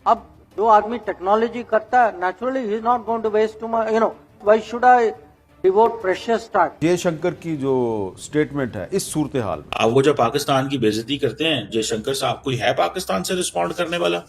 अब जो आदमी टेक्नोलॉजी करता है, naturally he is not going to waste to my, why should I devote precious time. Jaishankar की जो स्टेटमेंट है इस सूरत हाल में, अब वो जब पाकिस्तान की बेइज्जती करते हैं जयशंकर साहब, कोई है पाकिस्तान से रिस्पॉन्ड करने वाला?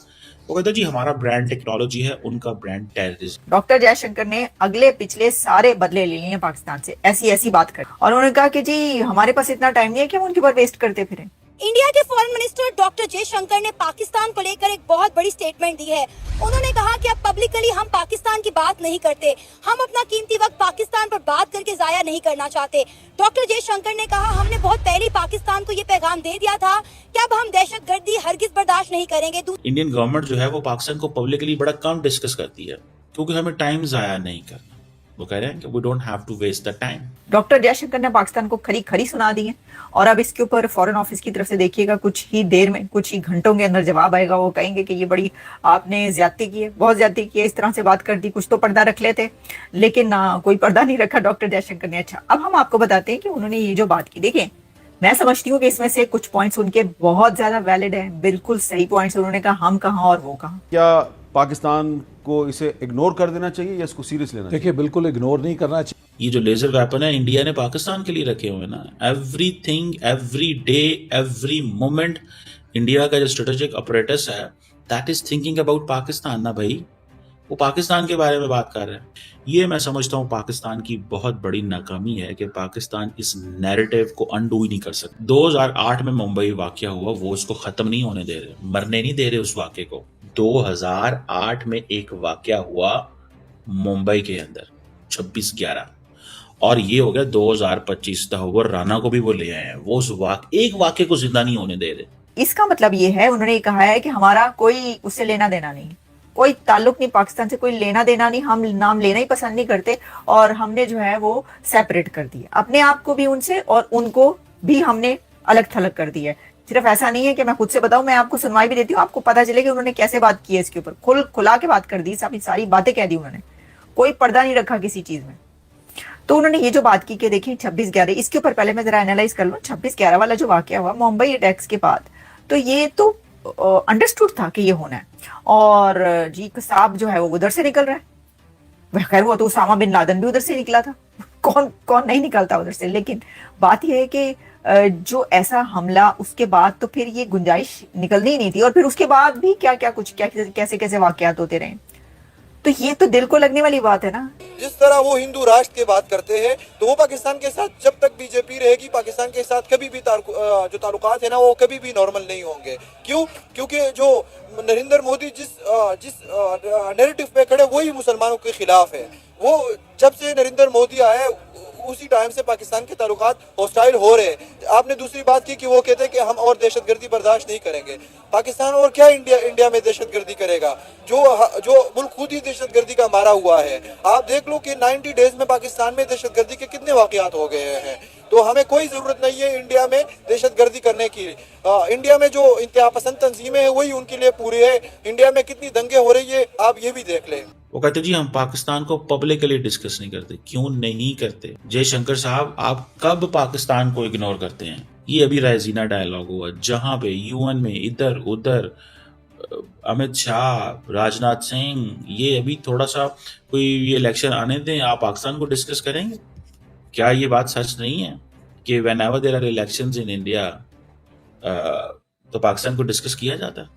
वो कहते हैं जी हमारा ब्रांड टेक्नोलॉजी है, उनका ब्रांड टेररिज्म। डॉक्टर जयशंकर ने अगले पिछले सारे बदले ले लिए पाकिस्तान से, ऐसी ऐसी बात कर, और उन्होंने कहा कि जी हमारे पास इतना टाइम नहीं है कि हम उनके ऊपर वेस्ट करते फिरें। इंडिया के फॉरेन मिनिस्टर डॉक्टर जयशंकर ने पाकिस्तान को लेकर एक बहुत बड़ी स्टेटमेंट दी है। उन्होंने कहा कि अब पब्लिकली हम पाकिस्तान की बात नहीं करते, हम अपना कीमती वक्त पाकिस्तान पर बात करके जाया नहीं करना चाहते। डॉक्टर जयशंकर ने कहा हमने बहुत पहले पाकिस्तान को ये पैगाम दे दिया था कि अब हम दहशतगर्दी हरगिज बर्दाश्त नहीं करेंगे। इंडियन गवर्नमेंट जो है वो पाकिस्तान को पब्लिकली बड़ा कम डिस्कस करती है, क्योंकि हमें टाइम जाया नहीं करना। वो कह रहे हैं कि we don't have to waste the time. Doctor Jaishankar ने पाकिस्तान को खरी खरी सुना दी है, और अब इसके ऊपर फॉरेन ऑफिस की तरफ से देखिएगा कुछ ही देर में, कुछ ही घंटों के अंदर जवाब आएगा। वो कहेंगे कि ये बड़ी आपने ज्यादती की है, बहुत ज्यादती की है, इस तरह से बात कर दी, कुछ तो पर्दा रख लेते, लेकिन कोई पर्दा नहीं रखा डॉक्टर जयशंकर ने। अच्छा, अब हम आपको बताते हैं कि उन्होंने ये जो बात की, देखिए मैं समझती हूँ कि इसमें से कुछ पॉइंट्स उनके बहुत ज्यादा वैलिड है, बिल्कुल सही पॉइंट्स। उन्होंने कहा हम कहाँ और वो कहाँ। क्या पाकिस्तान को इसे इग्नोर कर देना चाहिए या इसको सीरियस लेना चाहिए? देखिए, बिल्कुल इग्नोर नहीं करना चाहिए। ये जो लेजर वेपन है इंडिया ने पाकिस्तान के लिए रखे हुए ना, everything, every day, every moment, India का जो स्ट्रेटेजिक ऑपरेटस है that is thinking about Pakistan ना भाई, वो पाकिस्तान के बारे में बात कर रहे हैं। ये मैं समझता हूँ पाकिस्तान की बहुत बड़ी नाकामी है कि पाकिस्तान इस नैरेटिव को अनडू ही नहीं कर सकता। 2008 में मुंबई वाकया हुआ, वो उसको खत्म नहीं होने दे रहे, मरने नहीं दे रहे उस वाकये को। 2008 में एक वाकया हुआ मुंबई के अंदर 26/11, और ये हो गया 2025 तहव्वुर राना को भी वो ले आए हैं, वो उस एक वाकये को जिंदा नहीं होने दे रहे। इसका मतलब ये है, उन्होंने कहा है कि हमारा कोई उससे लेना देना नहीं, कोई ताल्लुक नहीं, पाकिस्तान से कोई लेना देना नहीं, हम नाम लेना ही पसंद नहीं करते, और हमने जो है वो सेपरेट कर दिया अपने आप को भी उनसे, और उनको भी हमने अलग थलग कर दिया है। सिर्फ ऐसा नहीं है कि मैं खुद से बताऊं, मैं आपको सुनवाई भी देती हूँ, आपको पता चले कि उन्होंने कैसे बात की है इसके ऊपर, खुला के बात कर दी, सारी बातें कह दी उन्होंने, कोई पर्दा नहीं रखा किसी चीज में। तो उन्होंने ये जो बात की कि देखिए 26/11, इसके ऊपर पहले मैं जरा एनालाइज कर लूं। 26/11 वाला जो वाकया हुआ मुंबई अटैक्स के बाद, तो ये तो अंडरस्टूड था कि ये होना है, और जी कसाब जो है वो उधर से निकल रहा है। खैर वो तो उसामा बिन लादेन भी उधर से निकला था, कौन नहीं निकलता उधर से। लेकिन बात यह है कि जो ऐसा हमला, उसके बाद तो फिर ये गुंजाइश निकलनी ही नहीं थी, और फिर उसके बाद भी क्या कैसे वाकयात होते रहे। तो ये तो दिल को लगने वाली बात है ना। जिस तरह वो हिंदू राष्ट्र की बात करते हैं, तो वो पाकिस्तान के साथ जब तक बीजेपी रहेगी, पाकिस्तान के साथ कभी भी जो ताल्लुकात है ना, वो कभी भी नॉर्मल नहीं होंगे। क्यों? क्योंकि जो नरेंद्र मोदी जिस नैरेटिव पे खड़े, वही मुसलमानों के खिलाफ है। वो जब से नरेंद्र मोदी आए उसी टाइम से पाकिस्तान के ताल्लुकात हॉस्टाइल हो रहे हैं। आपने दूसरी बात की कि वो कहते हैं कि हम और दहशतगर्दी बर्दाश्त नहीं करेंगे। पाकिस्तान और क्या इंडिया में दहशतगर्दी करेगा? जो मुल्क खुद ही दहशतगर्दी का मारा हुआ है। आप देख लो कि 90 डेज में पाकिस्तान में दहशतगर्दी के कितने वाकयात हो गए हैं। तो हमें कोई जरूरत नहीं है इंडिया में दहशतगर्दी करने की। इंडिया में जो इंतहा पसंद तंजीमें हैं वही उनके लिए पूरी है। इंडिया में कितनी दंगे हो रही है, आप ये भी देख लें। वो कहते जी हम पाकिस्तान को पब्लिकली डिस्कस नहीं करते। क्यों नहीं करते? जयशंकर साहब, आप कब पाकिस्तान को इग्नोर करते हैं? ये अभी रायजीना डायलॉग हुआ, जहां पे यूएन में इधर उधर अमित शाह, राजनाथ सिंह, ये अभी थोड़ा सा कोई ये इलेक्शन आने दें, आप पाकिस्तान को डिस्कस करेंगे? क्या ये बात सच नहीं है कि whenever there are elections in India तो पाकिस्तान को डिस्कस किया जाता है?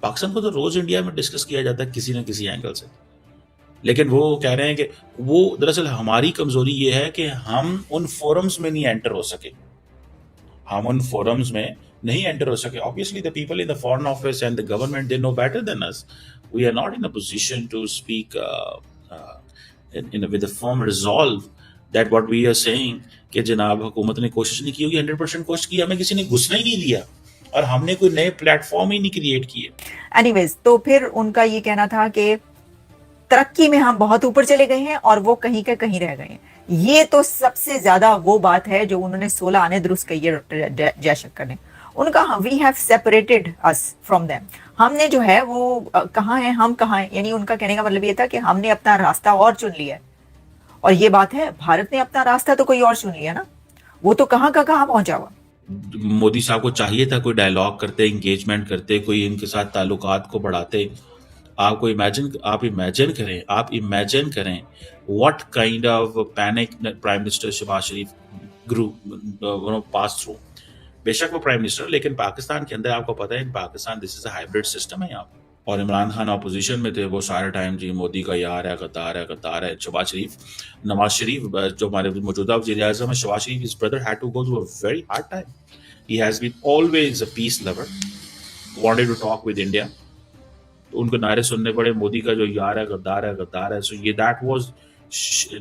पाकिस्तान को तो रोज इंडिया में डिस्कस किया जाता है किसी न किसी एंगल से। लेकिन वो कह रहे हैं कि वो दरअसल हमारी कमजोरी ये है कि हम उन फोरम्स में नहीं एंटर हो सके, हम उन फोरम्स में नहीं एंटर हो सके। Obviously the people in the foreign office and the government, they know better than us. We are not in a position to speak with a firm resolve that what we are saying कि जनाब हुकूमत ने कोशिश नहीं की होगी, 100% कोशिश की, हमें किसी ने घुसना ही नहीं दिया, और हमने कोई नए प्लेटफॉर्म ही नहीं क्रिएट किए। एनीवेज, तो फिर उनका ये कहना था कि तरक्की में हम बहुत ऊपर चले गए हैं और वो कहीं के कहीं रह गए हैं। ये तो सबसे ज्यादा वो बात है जो उन्होंने 16 आने दुरुस्त कही है डॉक्टर जयशंकर ने। उनका we have separated us from them, हमने जो है वो कहाँ है, हम कहाँ हैं, यानी उनका कहने का मतलब ये था कि हमने अपना रास्ता और चुन लिया है। और ये बात है, भारत ने अपना रास्ता तो कोई और चुन लिया ना, वो तो कहाँ का कहाँ पहुंचा हुआ। मोदी साहब को चाहिए था कोई डायलॉग करते, एंगेजमेंट करते, कोई इनके साथ ताल्लुकात को बढ़ाते, आप इमेजिन करें what kind of panic prime minister Shahbaz Sharif pass through. बेशक वो प्राइम मिनिस्टर, लेकिन पाकिस्तान के अंदर आपको पता है Pakistan this is a hybrid system है यहाँ पे। और इमरान खान अपोजिशन में थे, वो सारे टाइम जी मोदी का यार है, कतार है। शहबाज शरीफ, नवाज शरीफ जो हमारे मौजूदा वज़ीर आज़म है, Shehbaz Sharif his brother had to go through a very hard time. He has been always a peace lover, wanted to talk with India. उनको नारे सुनने पड़े, मोदी का जो यार है, गद्दार है। सो ये दैट वाज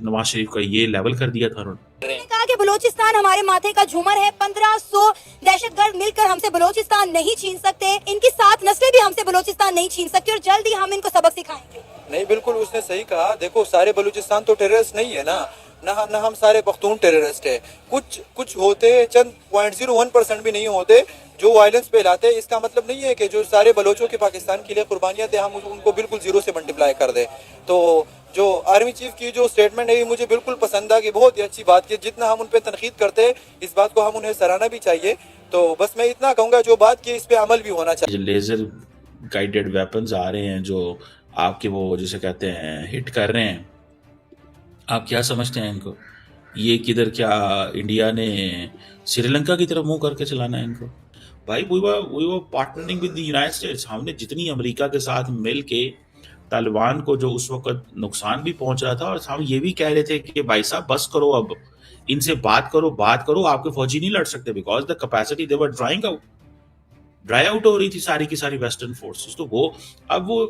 नवाज शरीफ का ये लेवल कर दिया था उन्होंने। उन्होंने कहा कि बलूचिस्तान हमारे माथे का झूमर है, 1500 दहशतगर्द मिलकर हमसे बलूचिस्तान नहीं छीन सकते, इनकी 7 नस्लें भी हमसे बलूचिस्तान नहीं छीन सकती और जल्द ही हम इनको सबक सिखाएंगे। नहीं, बिल्कुल उसने सही कहा। देखो, सारे बलूचिस्तान तो टेररिस्ट नहीं है ना हम सारे पख्तून टेररिस्ट है। कुछ होते, चंद 0.01% भी नहीं होते जो वायलेंस पे लाते। इसका मतलब नहीं है कि जो सारे बलोचों के पाकिस्तान के लिए कुर्बानियां थे हम उनको बिल्कुल 0 से मल्टीप्लाई कर दे। तो जो आर्मी चीफ की जो स्टेटमेंट है ये मुझे बिल्कुल पसंद आ कि बहुत ही अच्छी बात की। जितना हम उन पे तनकीद करते हैं इस बात को हम उन्हें सराहना भी चाहिए। तो बस मैं इतना कहूँगा, जो बात की इस पे अमल भी होना चाहिए। लेजर गाइडेड वेपन्स आ रहे हैं जो आपके वो जिसे कहते हैं हिट कर रहे हैं, आप क्या समझते हैं इनको? ये किधर क्या इंडिया ने श्रीलंका की तरफ मुंह करके चलाना है इनको? भाई we were partnering with the United States. हमने जितनी अमेरिका के साथ मिल के तालिबान को जो उस वक्त नुकसान भी पहुंच रहा था, और हम ये भी कह रहे थे कि भाई साहब बस करो, अब इनसे बात करो, आपके फौजी नहीं लड़ सकते because the capacity they were dry out हो रही थी सारी की सारी वेस्टर्न फोर्सेस। तो वो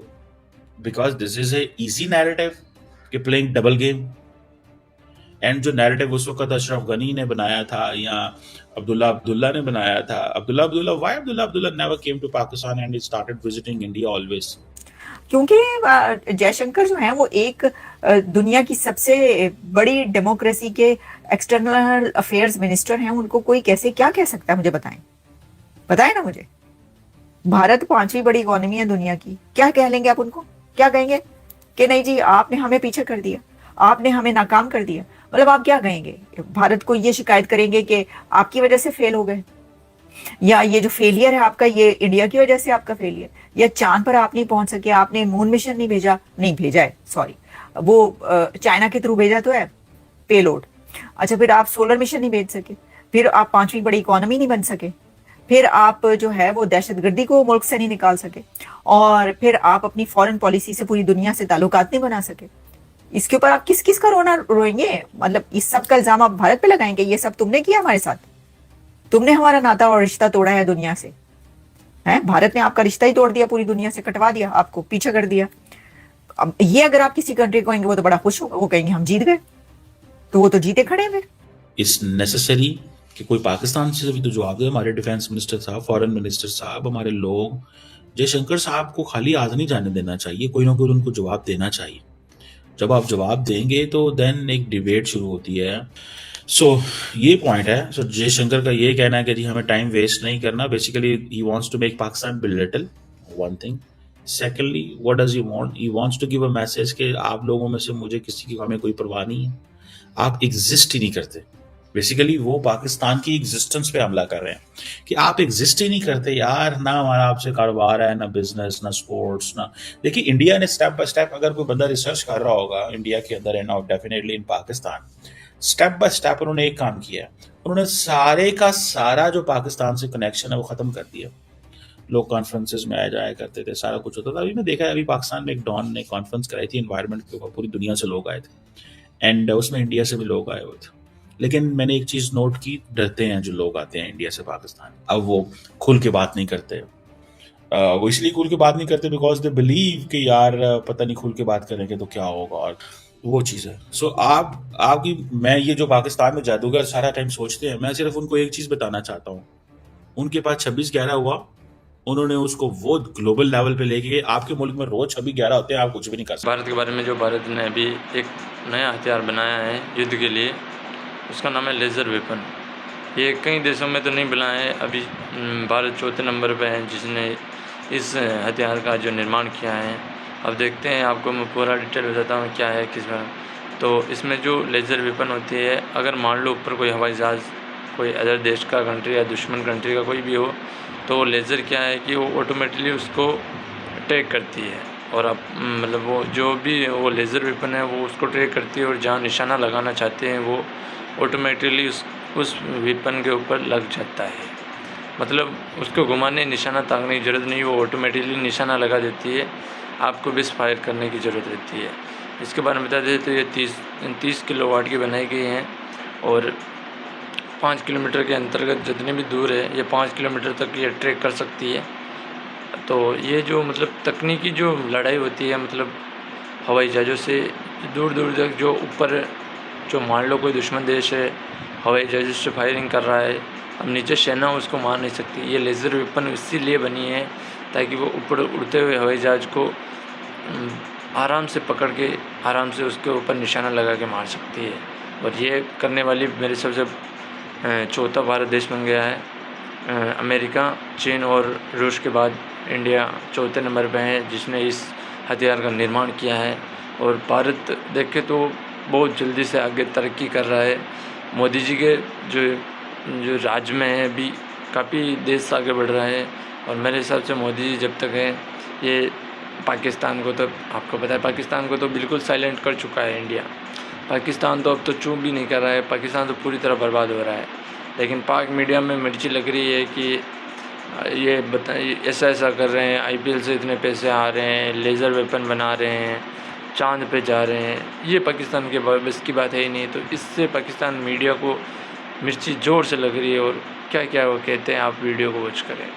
because this is a easy narrative कि प्लेइंग डबल गेम। एंड जो नैरेटिव उस वक्त अशरफ गनी ने बनाया था या अब्दुल्ला ने बनाया था, why Abdullah never came to Pakistan and he started visiting India always? क्योंकि जयशंकर जो है वो एक दुनिया की सबसे बड़ी डेमोक्रेसी के एक्सटर्नल अफेयर्स मिनिस्टर हैं। उनको कोई कैसे क्या कह सकता है? मुझे बताएं ना मुझे। भारत 5वीं बड़ी इकोनॉमी है दुनिया की, क्या कह लेंगे आप उनको? क्या कहेंगे कि नहीं जी आपने हमें पीछे कर दिया, आपने हमें नाकाम कर दिया? मतलब आप क्या कहेंगे? भारत को ये शिकायत करेंगे कि आपकी वजह से फेल हो गए, या ये जो फेलियर है आपका ये इंडिया की वजह से आपका फेलियर, या चांद पर आप नहीं पहुंच सके, आपने मून मिशन नहीं भेजा है, सॉरी वो चाइना के थ्रू भेजा तो है पेलोड। अच्छा, फिर आप सोलर मिशन नहीं भेज सके, फिर आप 5वीं बड़ी इकोनॉमी नहीं बन सके, फिर आप जो है वो दहशतगर्दी को मुल्क से नहीं निकाल सके, और फिर आप अपनी फॉरेन पॉलिसी से पूरी दुनिया से ताल्लुकात नहीं बना सके। इसके ऊपर आप किस का रोएंगे? मतलब इस सब का इल्जाम आप भारत पे लगाएंगे? ये सब तुमने किया हमारे साथ, तुमने हमारा नाता और रिश्ता तोड़ा है दुनिया से, है? भारत ने आपका रिश्ता ही तोड़ दिया, पूरी दुनिया से कटवा दिया, आपको पीछे कर दिया। अब ये अगर आप किसी कंट्री को कहेंगे वो तो बड़ा खुश होगा, वो कहेंगे हम जीत गए, तो वो तो जीते खड़े हैं। इस नेसेसरी कि कोई पाकिस्तान से भी तो जवाब दे। हमारे डिफेंस मिनिस्टर साहब, फॉरेन मिनिस्टर साहब, हमारे लोग, जयशंकर साहब को खाली आज नहीं जाने देना चाहिए, कोई ना कोई उनको जवाब देना चाहिए। जब आप जवाब देंगे तो देन एक डिबेट शुरू होती है। सो ये पॉइंट है। सो जयशंकर का ये कहना है कि जी हमें टाइम वेस्ट नहीं करना। Basically he wants to make Pakistan belittle, one thing. Secondly what does he want? He wants to give a message कि आप लोगों में से मुझे किसी की हमें कोई परवाह नहीं है, आप एग्जिस्ट ही नहीं करते। बेसिकली वो पाकिस्तान की एग्जिस्टेंस पे हमला कर रहे हैं कि आप एग्जिस्ट ही नहीं करते यार, ना हमारा आपसे कारोबार है, ना बिजनेस, ना स्पोर्ट्स, ना। देखिए इंडिया ने स्टेप बाय स्टेप, अगर कोई बंदा रिसर्च कर रहा होगा इंडिया के अंदर and out, definitely in Pakistan, step by step उन्होंने एक काम किया है। उन्होंने सारे का सारा जो पाकिस्तान से कनेक्शन है वो खत्म कर दिया। लोग कॉन्फ्रेंसेज में आया जाया करते थे, सारा कुछ होता था। अभी मैं देखा है, अभी पाकिस्तान में एक डॉन ने कॉन्फ्रेंस कराई थी एनवायरनमेंट के ऊपर, पूरी दुनिया से लोग आए थे एंड उसमें इंडिया से भी लोग आए हुए थे। लेकिन मैंने एक चीज नोट की, डरते हैं जो लोग आते हैं इंडिया से पाकिस्तान। अब वो खुल के बात नहीं करते, वो इसलिए खुल के बात नहीं करते बिकॉज दे बिलीव कि यार पता नहीं खुल के बात करेंगे तो क्या होगा, और वो चीज़ है। सो आपकी मैं ये जो पाकिस्तान में जादूगर सारा टाइम सोचते हैं, मैं सिर्फ उनको एक चीज़ बताना चाहता हूँ। उनके पास 26/11 हुआ, उन्होंने उसको वो ग्लोबल लेवल पे लेके, आपके मुल्क में रोज 26/11 होते हैं, आप कुछ भी नहीं कर सकते। भारत के बारे में जो भारत ने अभी एक नया हथियार बनाया है युद्ध के लिए, उसका नाम है लेज़र वेपन। ये कई देशों में तो नहीं बना है, अभी भारत 4थे नंबर पे है जिसने इस हथियार का जो निर्माण किया है। अब देखते हैं, आपको मैं पूरा डिटेल बताता हूँ क्या है किस बार। तो इसमें जो लेज़र वेपन होती है, अगर मान लो ऊपर कोई हवाई जहाज़ कोई अदर देश का कंट्री या दुश्मन कंट्री का कोई भी हो, तो लेज़र क्या है कि वो ऑटोमेटिकली उसको अटैक करती है और आप मतलब वो जो भी वो लेज़र वेपन है वो उसको ट्रैक करती है और जहाँ निशाना लगाना चाहते हैं वो ऑटोमेटिकली उस वेपन के ऊपर लग जाता है। मतलब उसको घुमाने निशाना ताकने की ज़रूरत नहीं, वो ऑटोमेटिकली निशाना लगा देती है, आपको बस फायर करने की ज़रूरत रहती है। इसके बारे में बता दें तो ये 30 किलोवाट की बनाई गई हैं और 5 किलोमीटर के अंतर्गत जितनी भी दूर है ये 5 किलोमीटर तक ये ट्रैक कर सकती है। तो ये जो मतलब तकनीकी जो लड़ाई होती है मतलब हवाई जहाज़ों से दूर दूर तक, जो ऊपर जो मान लो कोई दुश्मन देश है हवाई जहाज़ों से फायरिंग कर रहा है, अब नीचे सेना उसको मार नहीं सकती। ये लेज़र वेपन इसीलिए बनी है ताकि वो ऊपर उड़ते हुए हवाई जहाज़ को आराम से पकड़ के आराम से उसके ऊपर निशाना लगा के मार सकती है। और ये करने वाली मेरे सबसे चौथा भारत देश बन गया है। अमेरिका, चीन और रूस के बाद इंडिया चौथे नंबर पे है जिसने इस हथियार का निर्माण किया है। और भारत देखे तो बहुत जल्दी से आगे तरक्की कर रहा है। मोदी जी के जो राज्य में है अभी काफ़ी देश आगे बढ़ रहा है। और मेरे हिसाब से मोदी जी जब तक है ये पाकिस्तान को तो आपको पता है पाकिस्तान को तो बिल्कुल साइलेंट कर चुका है इंडिया। पाकिस्तान तो अब तो चुप भी नहीं कर रहा है, पाकिस्तान तो पूरी तरह बर्बाद हो रहा है। लेकिन पाक मीडिया में मिर्ची लग रही है कि ये ऐसा कर रहे हैं, IPL से इतने पैसे आ रहे हैं, लेज़र वेपन बना रहे हैं, चांद पे जा रहे हैं। ये पाकिस्तान के बस की बात है ही नहीं। तो इससे पाकिस्तान मीडिया को मिर्ची ज़ोर से लग रही है और क्या क्या वो कहते हैं, आप वीडियो को वॉच करें।